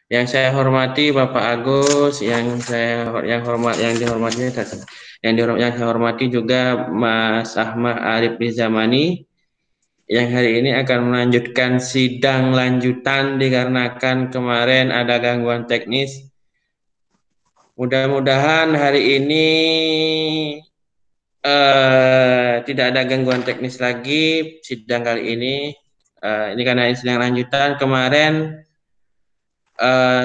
Yang saya hormati Bapak Agus, yang saya hormati juga Mas Ahmad Arif Nizamani yang hari ini akan melanjutkan sidang lanjutan dikarenakan kemarin ada gangguan teknis. Mudah-mudahan hari ini tidak ada gangguan teknis lagi sidang kali ini. Ini karena sidang lanjutan kemarin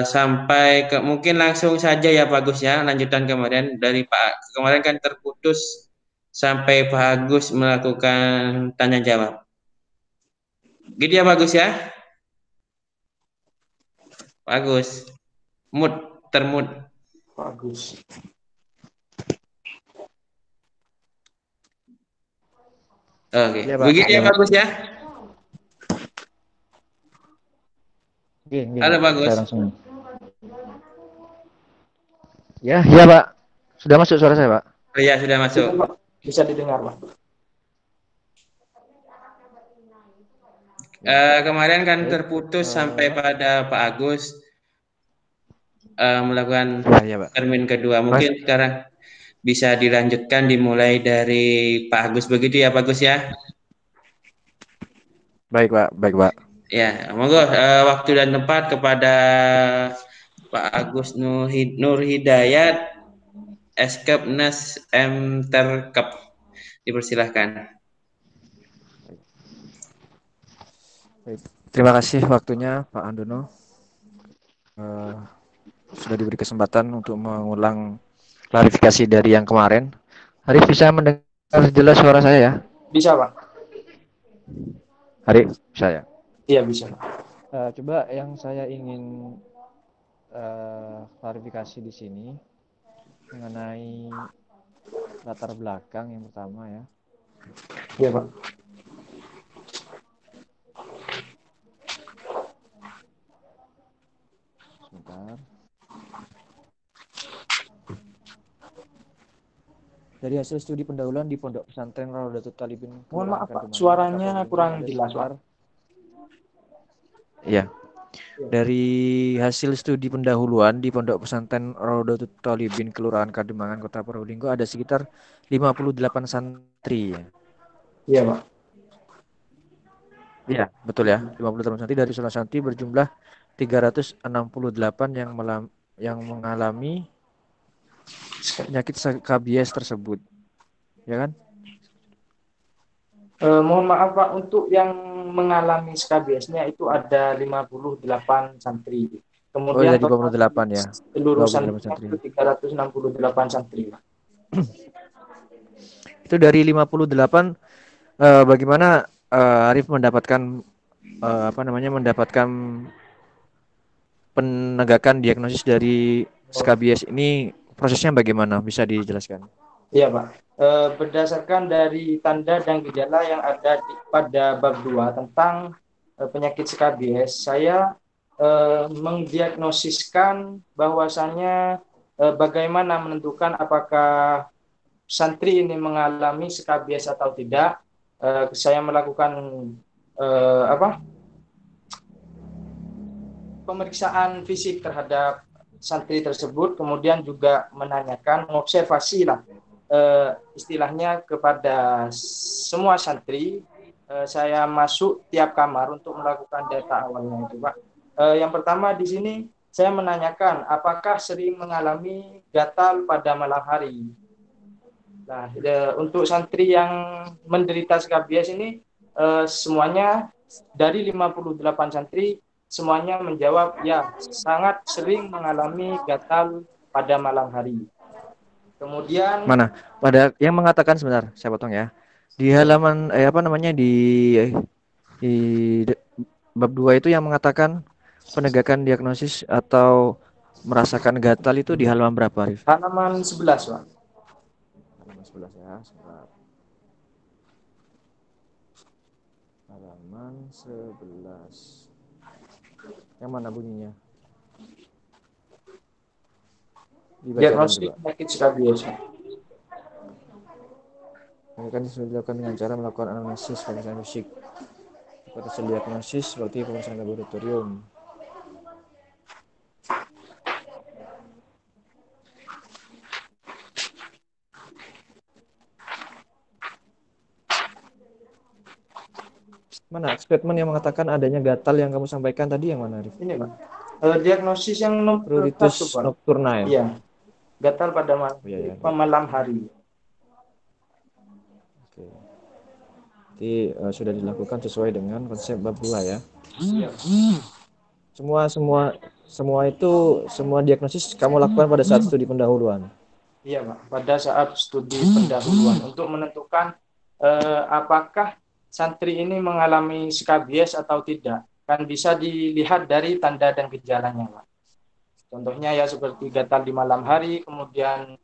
sampai ke mungkin langsung saja ya Pak Agus ya lanjutan kemarin dari Pak kemarin kan terputus sampai Pak Agus melakukan tanya jawab. Gitu ya Pak Agus ya. Pak Agus, termut. Bagus. Oke, Ya, Pak. begitu ya Pak Agus ya. Halo Pak Agus. Saya langsung. Ya, ya Pak. Sudah masuk suara saya Pak? Iya sudah masuk. Bisa didengar Pak. Kemarin kan terputus sampai pada Pak Agus melakukan Ya, Pak. termin kedua. Mungkin sekarang bisa dilanjutkan dimulai dari Pak Agus begitu ya Pak Agus ya. Baik Pak. Ya, monggo waktu dan tempat kepada Pak Agus Nur Hidayat, Eskepnas M Terkep. Dipersilahkan. Terima kasih waktunya Pak Andono. Sudah diberi kesempatan untuk mengulang klarifikasi dari yang kemarin. Arif bisa mendengar jelas suara saya ya? Bisa Pak. Arif, bisa ya? Iya bisa Pak. Coba yang saya ingin klarifikasi di sini mengenai latar belakang yang pertama ya. Iya Pak. Sebentar. Dari hasil studi pendahuluan di Pondok Pesantren Raudatul Talibin. Mohon maaf Pak, suaranya kurang jelas Pak. Iya. Dari hasil studi pendahuluan di Pondok Pesantren Raudatul Talibin Kelurahan Kademangan Kota Probolinggo ada sekitar 58 santri ya. Iya Pak. Iya, betul ya. 58 santri dari 11 santri berjumlah 368 yang mengalami penyakit skabies tersebut. Ya kan? Mohon maaf Pak, untuk yang mengalami skabiesnya itu ada 58 santri. Kemudian dari 58 ya. Seluruh 28 santri. itu 368 santri Pak. Itu dari 58 bagaimana Arif mendapatkan mendapatkan penegakan diagnosis dari skabies ini, prosesnya bagaimana? Bisa dijelaskan? Iya Pak. Berdasarkan dari tanda dan gejala yang ada pada bab 2 tentang penyakit skabies, saya mendiagnosiskan bahwasannya bagaimana menentukan apakah santri ini mengalami skabies atau tidak. Saya melakukan pemeriksaan fisik terhadap santri tersebut, kemudian juga menanyakan, mengobservasi lah istilahnya kepada semua santri. Saya masuk tiap kamar untuk melakukan data awalnya itu Pak. Yang pertama di sini saya menanyakan apakah sering mengalami gatal pada malam hari. Nah, untuk santri yang menderita skabies ini semuanya dari 58 santri semuanya menjawab ya sangat sering mengalami gatal pada malam hari. Kemudian mana? Pada yang mengatakan, sebentar, saya potong ya. Di halaman di bab 2 itu yang mengatakan penegakan diagnosis atau merasakan gatal itu di halaman berapa, Arif? Halaman 11, Pak. Halaman 11 ya, sebentar. Halaman 11. Yang mana bunyinya? Diagnosis penyakit skabies. Kan sudah dilakukan dengan cara melakukan analisis pemeriksaan fisik. Pada hasil diagnosis seperti pemeriksaan laboratorium. Mana statement yang mengatakan adanya gatal yang kamu sampaikan tadi yang mana, Arif? Ini Pak. Diagnosis yang nomor Pruritus 1 Pak. nocturna ya? Iya, gatal pada Oh, iya, iya. malam hari. Oke. Jadi sudah dilakukan sesuai dengan konsep bab 2 ya. Iya. Semua diagnosis kamu lakukan pada saat studi pendahuluan. Iya Pak, pada saat studi pendahuluan untuk menentukan apakah santri ini mengalami skabies atau tidak. Kan bisa dilihat dari tanda dan gejalanya Pak. Contohnya ya seperti gatal di malam hari, kemudian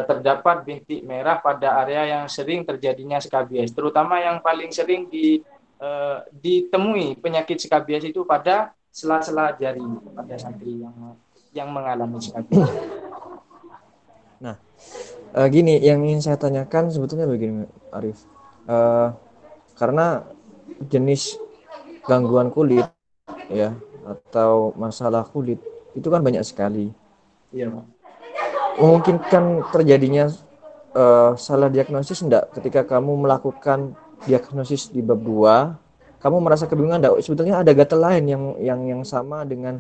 terdapat bintik merah pada area yang sering terjadinya skabies. Terutama yang paling sering ditemui penyakit skabies itu pada sela-sela jari pada santri yang mengalami skabies. Nah, gini, yang ingin saya tanyakan sebetulnya begini, Arif. Karena jenis gangguan kulit ya atau masalah kulit itu kan banyak sekali. Iya, Pak. Memungkinkan terjadinya salah diagnosis enggak ketika kamu melakukan diagnosis di bab 2, kamu merasa kebingungan enggak? Sebetulnya ada gatal lain yang sama dengan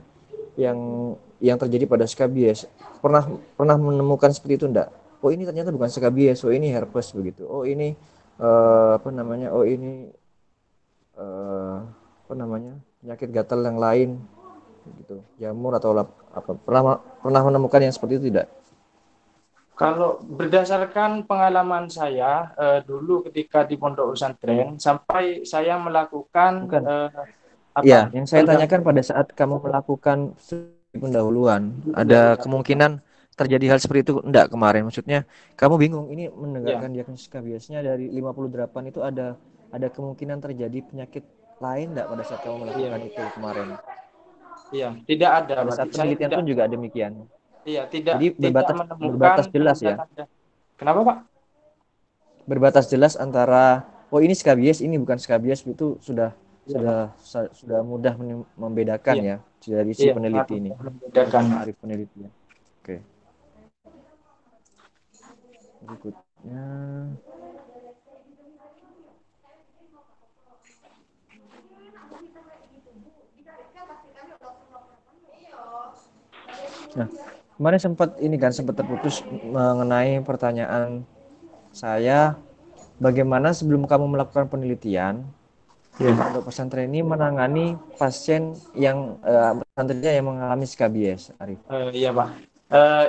yang terjadi pada skabies. Pernah menemukan seperti itu enggak? Oh, ini ternyata bukan skabies, oh ini herpes begitu. Oh, ini apa namanya? Oh, ini apa namanya? Penyakit gatal yang lain gitu. Jamur atau apa? Pernah menemukan yang seperti itu tidak? Kalau berdasarkan pengalaman saya dulu ketika di pondok pesantren sampai saya melakukan ya, yang saya tanyakan pada saat kamu melakukan pendahuluan, ada kemungkinan terjadi hal seperti itu enggak kemarin? Maksudnya kamu bingung ini menegakkan diagnosis skabiesnya dari 58 itu ada kemungkinan terjadi penyakit lain enggak pada saat kamu melakukan itu kemarin? Iya, tidak ada. Pada saat penelitian pun juga demikian. Iya, tidak. Jadi berbatas jelas ya. Kenapa, Pak? Berbatas jelas antara oh ini skabies, ini bukan skabies, itu sudah mudah membedakan ya dari si peneliti ini. Membedakan. Arif peneliti ya. Oke. Berikutnya. Nah, kemarin sempat terputus mengenai pertanyaan saya, bagaimana sebelum kamu melakukan penelitian, pondok pesantren ini menangani pasien yang pesantrennya yang mengalami skabies, Arif? Iya, Pak.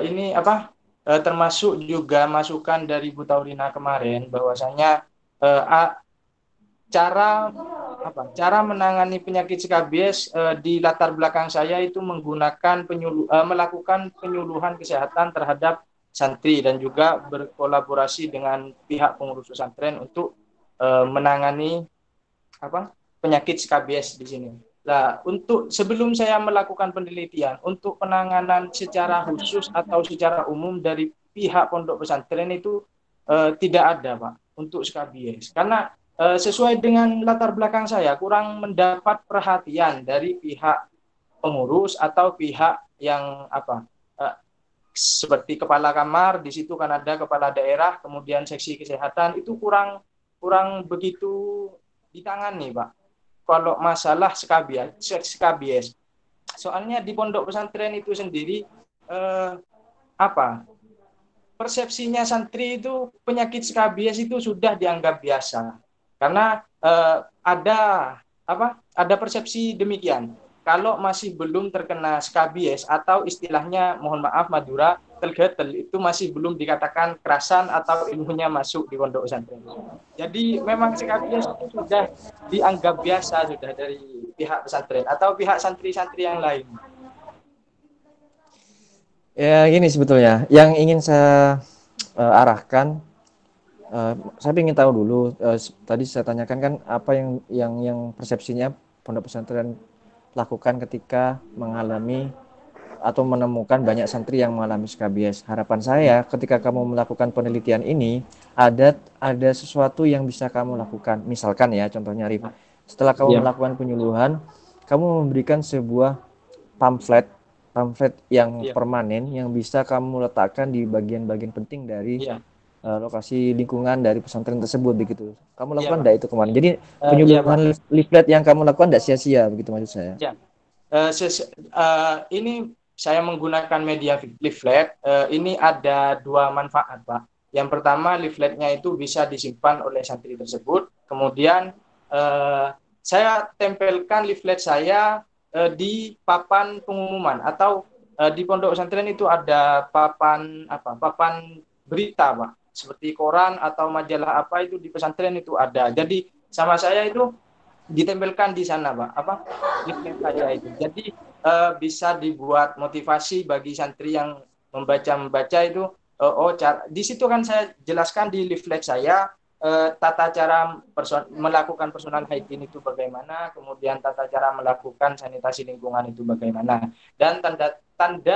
Ini apa? Termasuk juga masukan dari Bu Taurina kemarin bahwasanya cara menangani penyakit skabies di latar belakang saya itu menggunakan melakukan penyuluhan kesehatan terhadap santri dan juga berkolaborasi dengan pihak pengurus pesantren untuk menangani penyakit skabies di sini. Nah, untuk sebelum saya melakukan penelitian untuk penanganan secara khusus atau secara umum dari pihak pondok pesantren itu tidak ada, Pak, untuk skabies. Karena sesuai dengan latar belakang saya kurang mendapat perhatian dari pihak pengurus atau pihak yang seperti kepala kamar, di situ kan ada kepala daerah, kemudian seksi kesehatan itu kurang begitu ditangani, Pak. Kalau masalah skabies. Soalnya di pondok pesantren itu sendiri persepsinya santri itu penyakit skabies itu sudah dianggap biasa. Karena ada persepsi demikian. Kalau masih belum terkena skabies atau istilahnya mohon maaf Madura telgetel itu masih belum dikatakan kerasan atau ilmunya masuk di pondok pesantren. Jadi memang skabies itu sudah dianggap biasa sudah dari pihak pesantren atau pihak santri-santri yang lain. Ya gini sebetulnya yang ingin saya arahkan. Saya ingin tahu dulu, tadi saya tanyakan kan apa yang persepsinya pondok pesantren lakukan ketika mengalami atau menemukan banyak santri yang mengalami skabies. Harapan saya ketika kamu melakukan penelitian ini ada sesuatu yang bisa kamu lakukan. Misalkan ya contohnya Arif, setelah kamu melakukan penyuluhan, kamu memberikan sebuah pamflet yang permanen yang bisa kamu letakkan di bagian-bagian penting dari lokasi lingkungan dari pesantren tersebut begitu. Kamu Iya, lakukan Pak. enggak itu kemarin? Jadi Iya, Pak. penyuluhan leaflet yang kamu lakukan enggak sia-sia begitu maksud saya. Ya. Ini saya menggunakan media leaflet. Ini ada dua manfaat, Pak. Yang pertama, leafletnya itu bisa disimpan oleh santri tersebut. Kemudian saya tempelkan leaflet saya di papan pengumuman atau di pondok pesantren itu ada papan papan berita, Pak. Seperti koran atau majalah apa itu di pesantren itu ada. Jadi sama saya itu ditempelkan di sana, Pak. Leaflet saya itu. Jadi bisa dibuat motivasi bagi santri yang membaca itu. Di situ kan saya jelaskan di leaflet saya tata cara melakukan personal hygiene itu bagaimana, kemudian tata cara melakukan sanitasi lingkungan itu bagaimana, dan tanda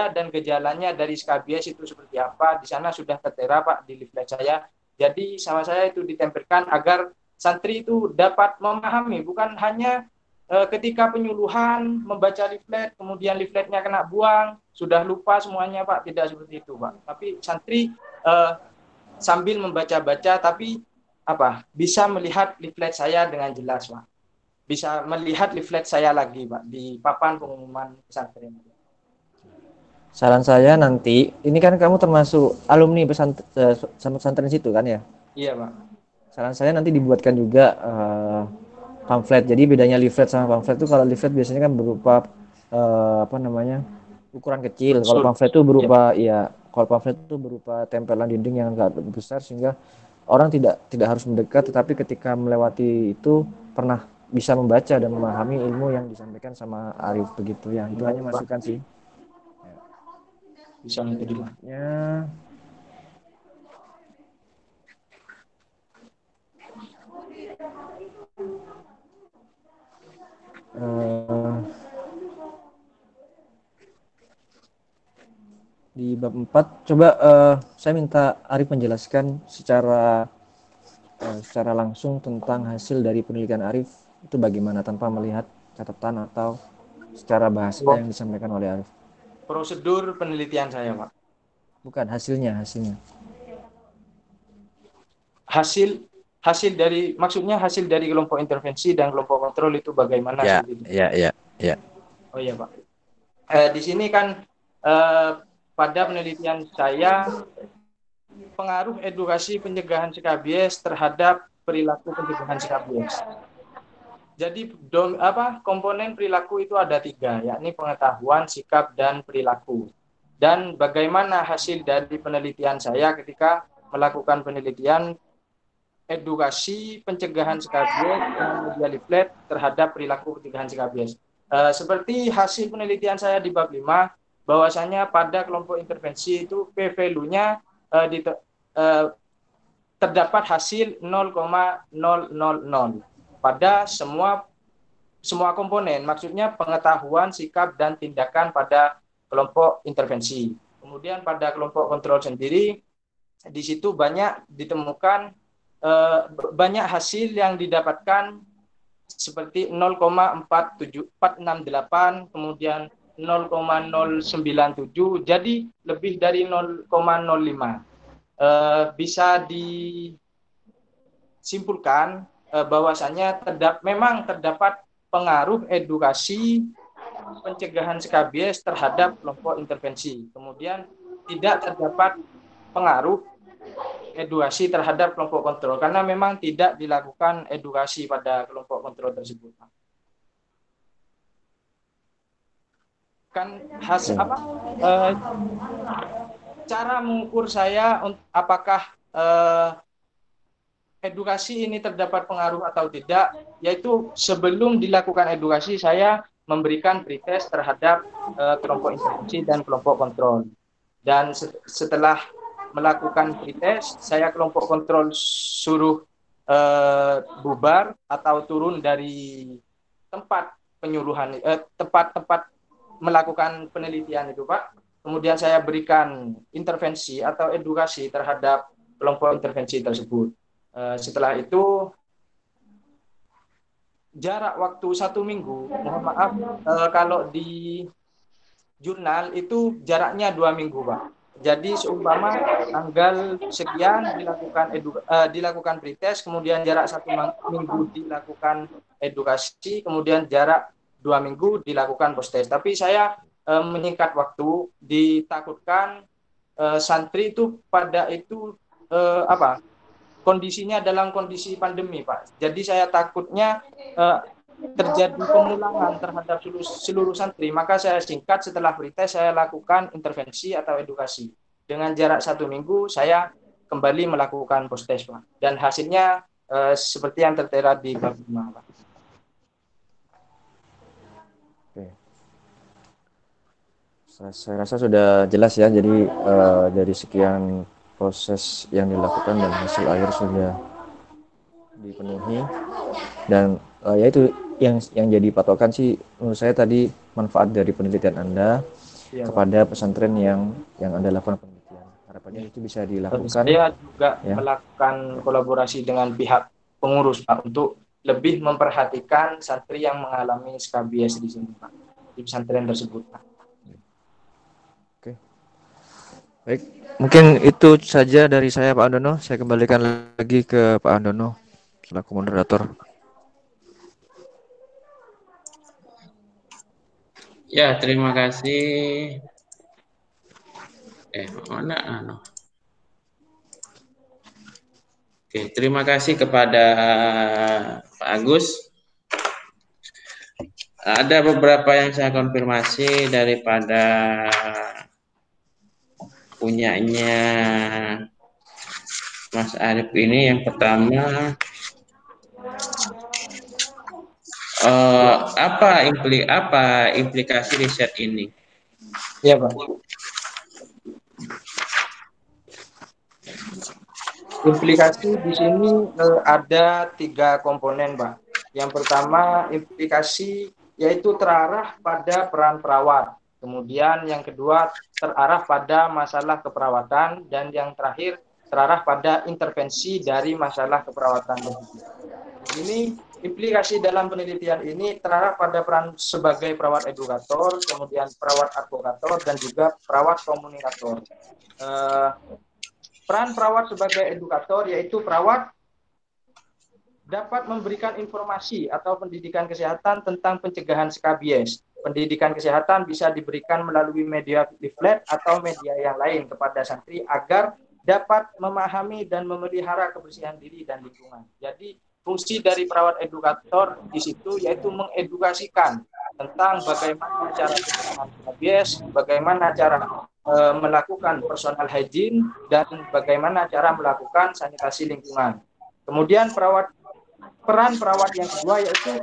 dan gejalanya dari skabies itu seperti apa. Di sana sudah tertera, Pak, di leaflet saya. Jadi sama saya itu ditempelkan agar santri itu dapat memahami, bukan hanya ketika penyuluhan membaca leaflet, kemudian leafletnya kena buang, sudah lupa semuanya, Pak. Tidak seperti itu, Pak. Tapi santri sambil membaca-baca, tapi bisa melihat leaflet saya dengan jelas, Pak. Bisa melihat leaflet saya lagi, Pak, di papan pengumuman pesantren. Saran saya nanti, ini kan kamu termasuk alumni pesantren situ kan ya? Iya, Pak. Saran saya nanti dibuatkan juga pamflet. Jadi bedanya leaflet sama pamflet itu, kalau leaflet biasanya kan berupa ukuran kecil. Kalau pamflet itu berupa kalau pamflet itu berupa tempelan dinding yang agak besar sehingga orang tidak harus mendekat, tetapi ketika melewati itu pernah bisa membaca dan memahami ilmu yang disampaikan sama Arif begitu ya. Itu hanya masukan sih. Bisa diterima. Ya. Di bab 4 coba saya minta Arif menjelaskan secara langsung tentang hasil dari penelitian Arif itu bagaimana, tanpa melihat catatan atau secara bahasa yang disampaikan oleh Arif. Prosedur penelitian saya, Pak. Bukan, hasilnya. Hasil dari, maksudnya hasil dari kelompok intervensi dan kelompok kontrol itu bagaimana? Ya. Oh iya, Pak. Di sini kan pada penelitian saya, pengaruh edukasi pencegahan skabies terhadap perilaku pencegahan skabies. Jadi komponen perilaku itu ada 3, yakni pengetahuan, sikap, dan perilaku. Dan bagaimana hasil dari penelitian saya ketika melakukan penelitian edukasi pencegahan skabies dengan media leaflet terhadap perilaku pencegahan skabies. Seperti hasil penelitian saya di bab 5, bahwasanya pada kelompok intervensi itu p-value-nya terdapat hasil 0,000 pada semua komponen, maksudnya pengetahuan, sikap, dan tindakan pada kelompok intervensi. Kemudian pada kelompok kontrol sendiri, di situ banyak ditemukan banyak hasil yang didapatkan seperti 0,468, kemudian 0,097, jadi lebih dari 0,05. Bisa disimpulkan bahwasannya memang terdapat pengaruh edukasi pencegahan skabies terhadap kelompok intervensi. Kemudian tidak terdapat pengaruh edukasi terhadap kelompok kontrol karena memang tidak dilakukan edukasi pada kelompok kontrol tersebut. Kan cara mengukur saya apakah edukasi ini terdapat pengaruh atau tidak, yaitu sebelum dilakukan edukasi saya memberikan pretest terhadap kelompok intervensi dan kelompok kontrol. Dan setelah melakukan pretest, saya kelompok kontrol suruh bubar atau turun dari tempat penyuluhan, tempat-tempat melakukan penelitian itu, Pak. Kemudian saya berikan intervensi atau edukasi terhadap kelompok intervensi tersebut. Setelah itu jarak waktu 1 minggu, mohon maaf kalau di jurnal itu jaraknya 2 minggu, Pak. Jadi seumpama tanggal sekian dilakukan pretest, kemudian jarak 1 minggu dilakukan edukasi, kemudian jarak 2 minggu dilakukan post-test. Tapi saya menyingkat waktu, ditakutkan santri itu pada itu kondisinya dalam kondisi pandemi, Pak. Jadi saya takutnya terjadi pemulangan terhadap seluruh santri, maka saya singkat, setelah pretest saya lakukan intervensi atau edukasi. Dengan jarak 1 minggu saya kembali melakukan post-test, Pak. Dan hasilnya seperti yang tertera di bab 5, Pak. Oke. Saya rasa sudah jelas ya. Jadi dari sekian proses yang dilakukan dan hasil akhir sudah dipenuhi, dan yaitu yang jadi patokan sih menurut saya tadi, manfaat dari penelitian Anda kepada pesantren yang Anda lakukan penelitian. Harapannya itu bisa dilakukan. Saya juga melakukan kolaborasi dengan pihak pengurus, Pak, untuk lebih memperhatikan santri yang mengalami SKBS di sini, Pak, di pesantren tersebut, Pak. Oke. Baik, mungkin itu saja dari saya, Pak Andono. Saya kembalikan lagi ke Pak Andono selaku moderator. Ya, terima kasih. Mana Oke, terima kasih kepada Pak Agus. Ada beberapa yang saya konfirmasi daripada punyanya Mas Arif ini. Yang pertama, apa implikasi riset ini? Ya, Pak. Implikasi di sini ada 3 komponen, Pak. Yang pertama, implikasi yaitu terarah pada peran perawat. Kemudian yang kedua, terarah pada masalah keperawatan, dan yang terakhir terarah pada intervensi dari masalah keperawatan. Ini implikasi dalam penelitian ini terarah pada peran sebagai perawat edukator, kemudian perawat advokator, dan juga perawat komunikator. Peran perawat sebagai edukator yaitu perawat dapat memberikan informasi atau pendidikan kesehatan tentang pencegahan SKBS. Pendidikan kesehatan bisa diberikan melalui media leaflet atau media yang lain kepada santri agar dapat memahami dan memelihara kebersihan diri dan lingkungan. Jadi fungsi dari perawat edukator di situ yaitu mengedukasikan tentang bagaimana cara pencegahan SKBS, bagaimana cara melakukan personal hygiene, dan bagaimana cara melakukan sanitasi lingkungan. Kemudian peran perawat yang kedua yaitu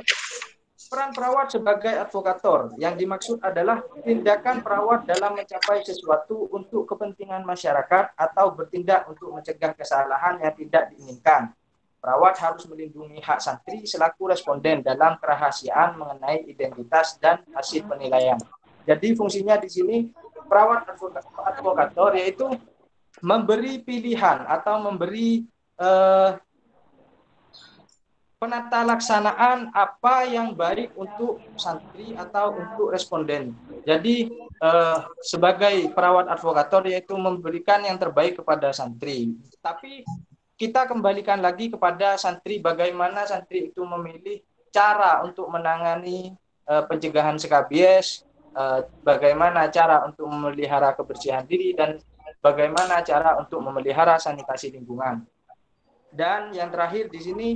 peran perawat sebagai advokator. Yang dimaksud adalah tindakan perawat dalam mencapai sesuatu untuk kepentingan masyarakat atau bertindak untuk mencegah kesalahan yang tidak diinginkan. Perawat harus melindungi hak santri selaku responden dalam kerahasiaan mengenai identitas dan hasil penilaian. Jadi fungsinya di sini perawat advokator yaitu memberi pilihan atau memberi penata laksanaan apa yang baik untuk santri atau untuk responden. Jadi sebagai perawat advokator yaitu memberikan yang terbaik kepada santri. Tapi kita kembalikan lagi kepada santri, bagaimana santri itu memilih cara untuk menangani pencegahan SKBS, bagaimana cara untuk memelihara kebersihan diri, dan bagaimana cara untuk memelihara sanitasi lingkungan. Dan yang terakhir di sini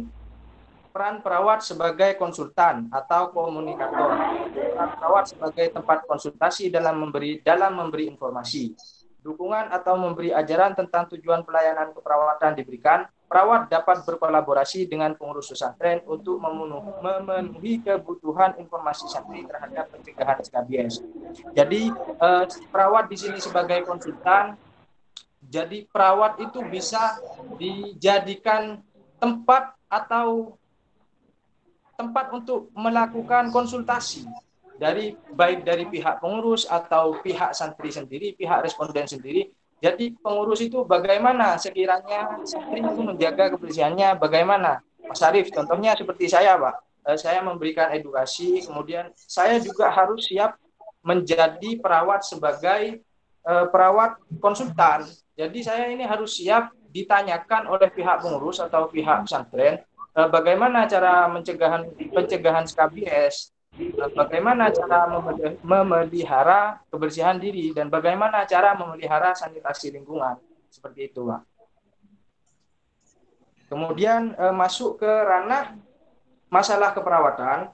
peran perawat sebagai konsultan atau komunikator. Peran perawat sebagai tempat konsultasi dalam memberi informasi. Dukungan atau memberi ajaran tentang tujuan pelayanan keperawatan diberikan. Perawat dapat berkolaborasi dengan pengurus pesantren untuk memenuhi kebutuhan informasi santri terhadap pencegahan SKBS. Jadi perawat di sini sebagai konsultan. Jadi perawat itu bisa dijadikan tempat untuk melakukan konsultasi baik dari pihak pengurus atau pihak santri sendiri, pihak responden sendiri. Jadi pengurus itu bagaimana sekiranya santri itu menjaga kebersihannya, bagaimana? Mas Arif, contohnya seperti saya, Pak. Saya memberikan edukasi, kemudian saya juga harus siap menjadi perawat sebagai perawat konsultan. Jadi saya ini harus siap ditanyakan oleh pihak pengurus atau pihak pesantren bagaimana cara pencegahan SKBS, bagaimana cara memelihara kebersihan diri, dan bagaimana cara memelihara sanitasi lingkungan. Seperti itu, Pak. Kemudian masuk ke ranah masalah keperawatan.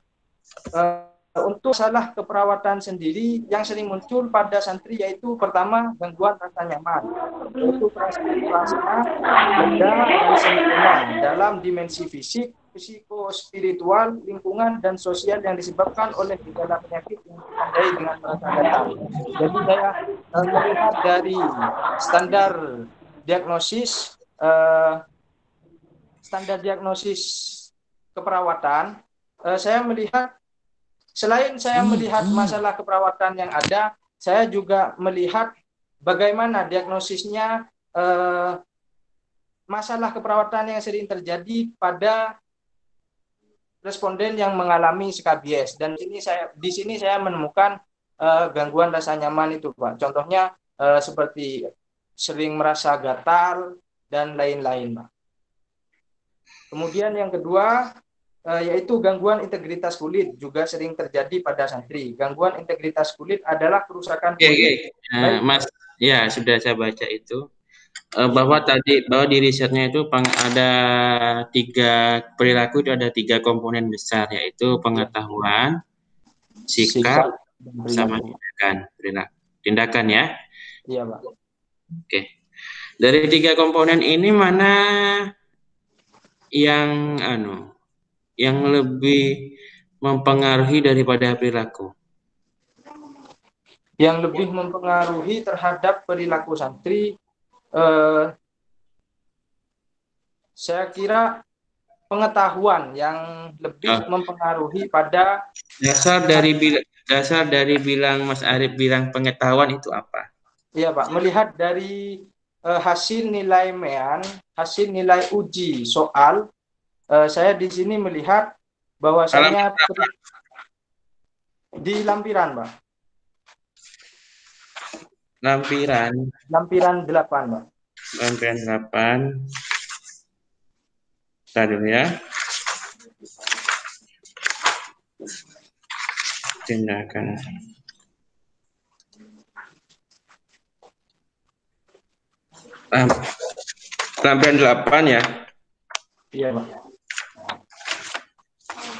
Untuk masalah keperawatan sendiri yang sering muncul pada santri yaitu pertama gangguan rasa nyaman, yaitu perasaan lega dan sempurna dalam dimensi fisik, psikospiritual, lingkungan, dan sosial yang disebabkan oleh gejala penyakit yang ditandai dengan perasaan gatal. Jadi saya melihat dari standar diagnosis keperawatan, saya melihat selain saya melihat masalah keperawatan yang ada, saya juga melihat bagaimana diagnosisnya masalah keperawatan yang sering terjadi pada responden yang mengalami SKBS. Dan di sini saya menemukan gangguan rasa nyaman itu, Pak. Contohnya seperti sering merasa gatal dan lain-lain, Pak. Kemudian yang kedua, yaitu gangguan integritas kulit juga sering terjadi pada santri. Gangguan integritas kulit adalah kerusakan kulit. Mas, ya sudah saya baca itu bahwa di risetnya itu ada 3 perilaku, itu ada 3 komponen besar, yaitu pengetahuan, sikap, sama tindakan ya. Iya, Pak. Oke. Dari 3 komponen ini mana yang lebih mempengaruhi daripada perilaku? Yang lebih mempengaruhi terhadap perilaku santri, saya kira pengetahuan yang lebih mempengaruhi pada dasar dari bilang Mas Arif bilang pengetahuan itu apa? Iya, Pak, melihat dari hasil nilai hasil nilai uji soal, saya di sini melihat bahwasanya di lampiran, Pak. Lampiran 8, Pak. Lampiran 8. Tadi ya. Tindakan. Lampiran 8 ya. Iya, Pak.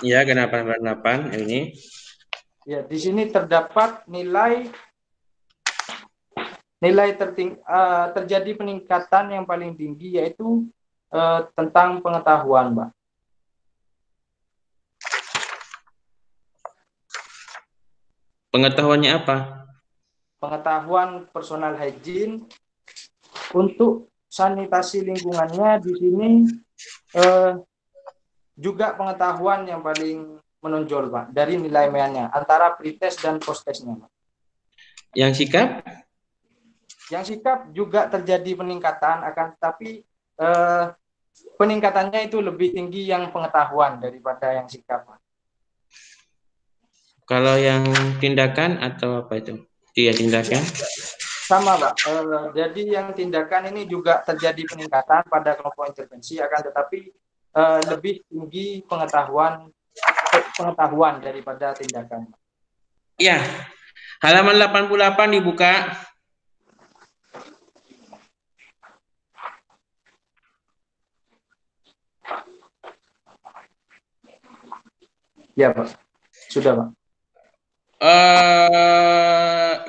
Iya, kenapa lampiran 8 ini? Ya, di sini terdapat nilai terjadi peningkatan yang paling tinggi, yaitu tentang pengetahuan, Pak. Pengetahuannya apa? Pengetahuan personal hygiene untuk sanitasi lingkungannya di sini juga pengetahuan yang paling menonjol, Pak, dari nilai MEAN-nya antara pretest dan posttestnya, Pak. Yang sikap? Yang sikap juga terjadi peningkatan, akan tetapi peningkatannya itu lebih tinggi yang pengetahuan daripada yang sikap, Pak. Kalau yang tindakan atau apa itu? Iya, tindakan. Sama, Pak. Jadi yang tindakan ini juga terjadi peningkatan pada kelompok intervensi, akan tetapi lebih tinggi pengetahuan daripada tindakan. Iya. Halaman 88 dibuka. Ya, Pak. Sudah, Pak.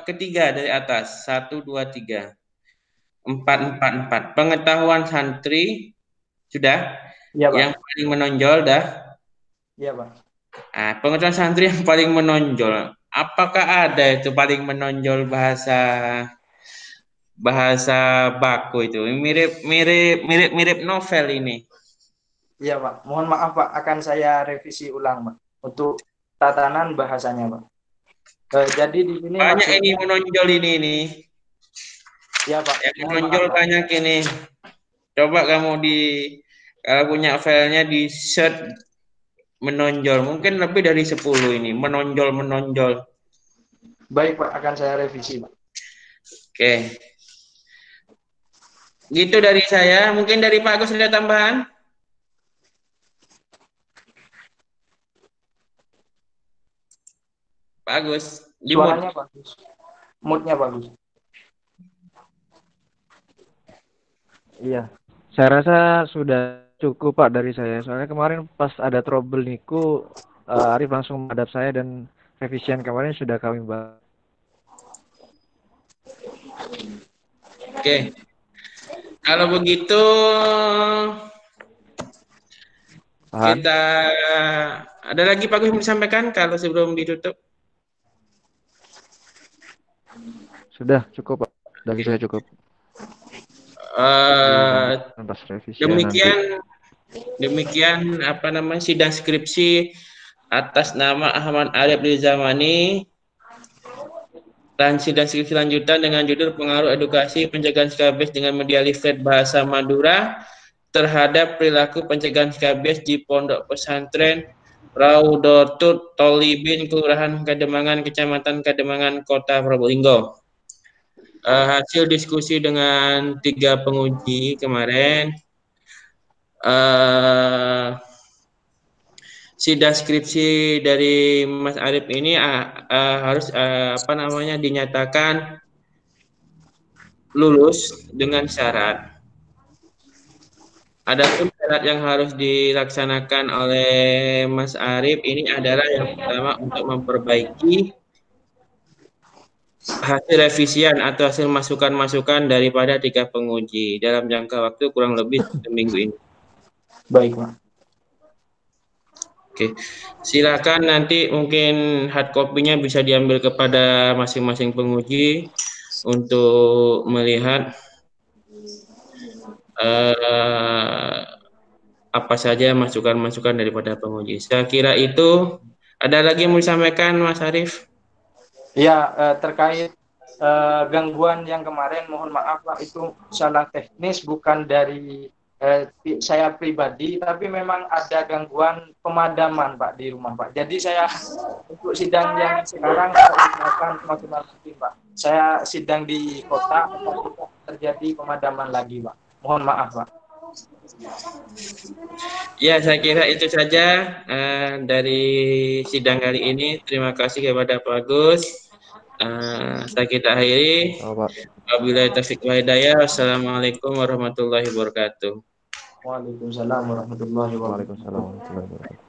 Ketiga dari atas, 1, 2, 3, 4, 4, 4. Pengetahuan santri sudah. Ya, Pak. Yang paling menonjol dah. Iya, Pak. Pengetahuan santri yang paling menonjol. Apakah ada itu paling menonjol bahasa baku itu? Mirip novel ini. Iya, Pak. Mohon maaf, Pak, akan saya revisi ulang, Pak, untuk tatanan bahasanya, Pak. Jadi di sini banyak maksudnya, ini menonjol ini. Ya, Pak. Yang menonjol banyak ini. Coba kamu kalau punya filenya di search menonjol, mungkin lebih dari 10 ini menonjol. Baik, Pak, akan saya revisi, Pak. Oke. Gitu dari saya. Mungkin dari Pak Agus ada tambahan? Pak Agus, di Suaranya bagus. Moodnya bagus. Iya. Saya rasa sudah cukup Pak dari saya. Soalnya kemarin pas ada trouble niku, Arif langsung menghadap saya dan revisian kemarin sudah kami bahas. Oke. Kalau begitu Paham? kita ada lagi Pak Agus yang disampaikan kalau sebelum ditutup? Sudah cukup Pak. Dari saya cukup. Pas revisian nanti. Demikian apa namanya sidang skripsi atas nama Ahmad Arif Rizamani dan sidang skripsi lanjutan dengan judul pengaruh edukasi pencegahan skabies dengan media leaflet bahasa Madura terhadap perilaku pencegahan skabies di Pondok Pesantren Raudatul Tholibin Kelurahan Kademangan Kecamatan Kademangan Kota Probolinggo. Hasil diskusi dengan 3 penguji kemarin, sidang skripsi dari Mas Arif ini harus apa namanya dinyatakan lulus dengan syarat. Adapun syarat yang harus dilaksanakan oleh Mas Arif ini adalah yang pertama untuk memperbaiki hasil revisian atau hasil masukan-masukan daripada 3 penguji dalam jangka waktu kurang lebih seminggu ini. Baik, Pak. Oke, silakan nanti mungkin hard copy-nya bisa diambil kepada masing-masing penguji untuk melihat apa saja masukan-masukan daripada penguji. Saya kira itu. Ada lagi yang mau disampaikan, Mas Arif? Ya, terkait gangguan yang kemarin, mohon maaf Pak, itu salah teknis bukan dari saya pribadi, tapi memang ada gangguan pemadaman Pak di rumah Pak. Jadi saya untuk sidang yang sekarang saya usahakan semaksimal mungkin Pak. Saya sidang di kota, apabila terjadi pemadaman lagi Pak. Mohon maaf Pak. Ya, saya kira itu saja dari sidang kali ini. Terima kasih kepada Pak Agus. Saya kita akhiri. Wabillahi taufiq wal hidayah. Wassalamualaikum warahmatullahi wabarakatuh. Waalaikumsalam warahmatullahi wabarakatuh.